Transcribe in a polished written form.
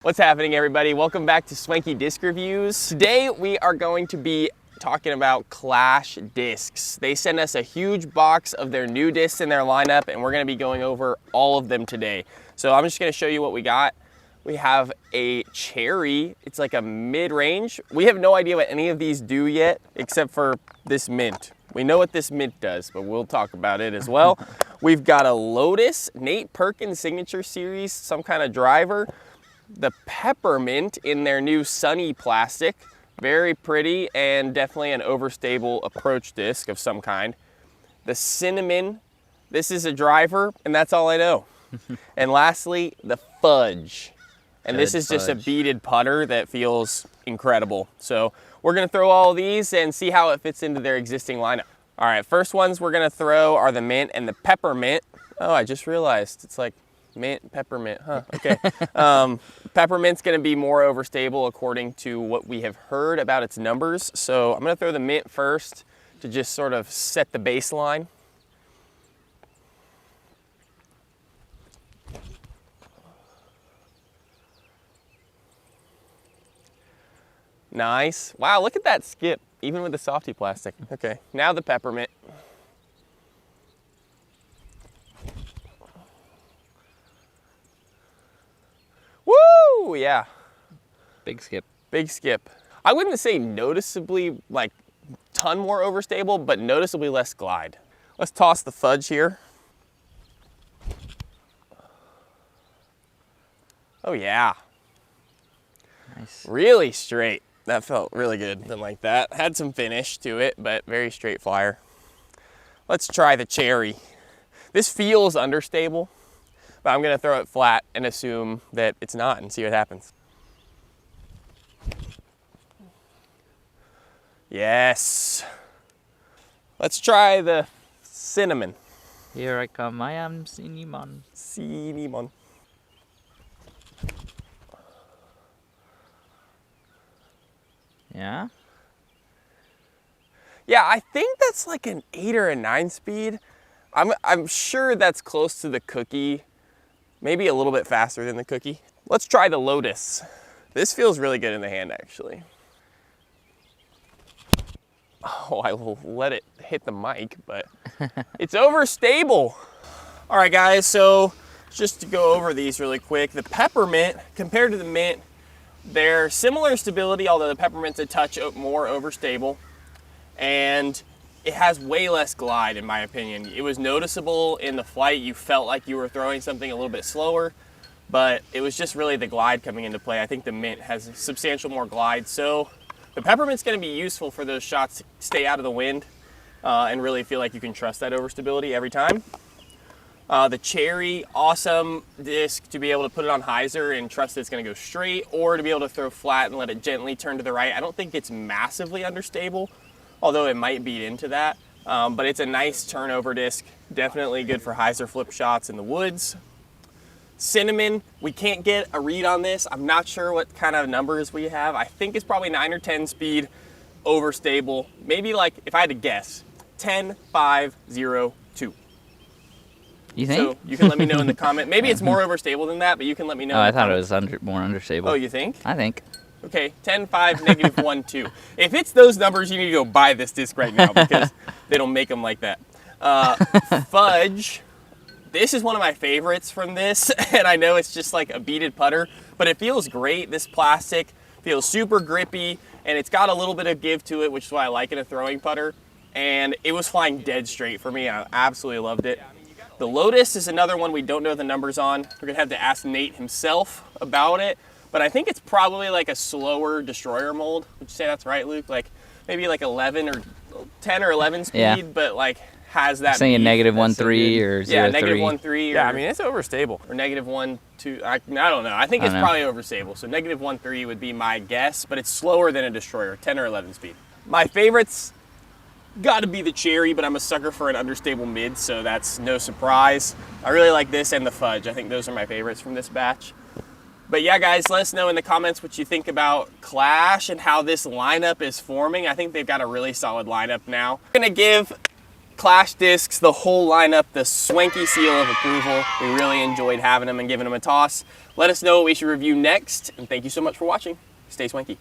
What's happening, everybody? Welcome back to Swanky Disc Reviews. Today we are going to be talking about Clash discs. They sent us a huge box of their new discs in their lineup, and we're going to be going over all of them today. So I'm just going to show you what we got. We have a Cherry. It's like a mid-range. We have no idea what any of these do yet, except for this mint. We know what this mint does, but we'll talk about it as well. We've got a Lotus, Nate Perkins Signature Series, some kind of driver. The Peppermint in their new Sunny plastic. Very pretty and definitely an overstable approach disc of some kind. The Cinnamon, this is a driver, and that's all I know. And lastly, the Fudge. And this is just a beaded putter that feels incredible. So we're gonna throw all of these and see how it fits into their existing lineup. All right, first ones we're gonna throw are the Mint and the Peppermint. Oh, I just realized it's like mint, peppermint, huh? Okay. Peppermint's gonna be more overstable according to what we have heard about its numbers. So I'm gonna throw the Mint first to just sort of set the baseline. Nice. Wow, look at that skip, even with the softy plastic. Okay, now the Peppermint. Woo, yeah. Big skip. Big skip. I wouldn't say noticeably, like, ton more overstable, but noticeably less glide. Let's toss the Fudge here. Oh yeah. Nice. Really straight. That felt really good. Something like that. Had some finish to it, but very straight flyer. Let's try the Cherry. This feels understable, but I'm gonna throw it flat and assume that it's not and see what happens. Yes. Let's try the Cinnamon. Here I come, I am Cinnamon. Cinnamon. Yeah? Yeah, I think that's like an 8 or a 9 speed. I'm sure that's close to the Cookie. Maybe a little bit faster than the Cookie. Let's try the Lotus. This feels really good in the hand, actually. Oh, I let it hit the mic, but it's overstable. All right, guys, so just to go over these really quick, the Peppermint, compared to the Mint, they're similar stability, although the Peppermint's a touch more overstable, and it has way less glide, in my opinion. It was noticeable in the flight. You felt like you were throwing something a little bit slower, but it was just really the glide coming into play. I think the Mint has substantial more glide, so the Peppermint's gonna be useful for those shots to stay out of the wind and really feel like you can trust that overstability every time. The Cherry, awesome disc to be able to put it on hyzer and trust that it's gonna go straight, or to be able to throw flat and let it gently turn to the right. I don't think it's massively understable, although it might beat into that. But it's a nice turnover disc, definitely good for hyzer flip shots in the woods. Cinnamon, we can't get a read on this. I'm not sure what kind of numbers we have. I think it's probably 9 or 10 speed, overstable. Maybe, like, if I had to guess, 10, 5, 0, 2. You think? So you can let me know in the comment. Maybe it's more overstable than that, but you can let me know. Oh, I thought it was more understable. Oh, you think? I think. Okay, 10, 5, negative 1, 2. If it's those numbers, you need to go buy this disc right now because they don't make them like that. Fudge. This is one of my favorites from this, and I know it's just like a beaded putter, but it feels great. This plastic feels super grippy, and it's got a little bit of give to it, which is why I like it in a throwing putter. And it was flying dead straight for me. I absolutely loved it. The Lotus is another one we don't know the numbers on. We're gonna have to ask Nate himself about it, but I think it's probably like a slower destroyer mold. Would you say that's right, Luke? Like maybe like 11 or 10 or 11 speed, Yeah. but like has that. Saying negative 1.3 so or 0.3. Yeah, negative 1.3. Yeah, I mean it's overstable. Or negative 1.2. I don't know. I think it's probably overstable. So negative 1.3 would be my guess, but it's slower than a destroyer, 10 or 11 speed. My favorites got to be the Cherry, but I'm a sucker for an understable mid, so that's no surprise. I really like this and the Fudge. I think those are my favorites from this batch. But yeah, guys, let us know in the comments what you think about Clash and how this lineup is forming. I think they've got a really solid lineup now. I'm gonna give Clash discs, the whole lineup, the Swanky seal of approval. We really enjoyed having them and giving them a toss. Let us know what we should review next, and thank you so much for watching. Stay swanky.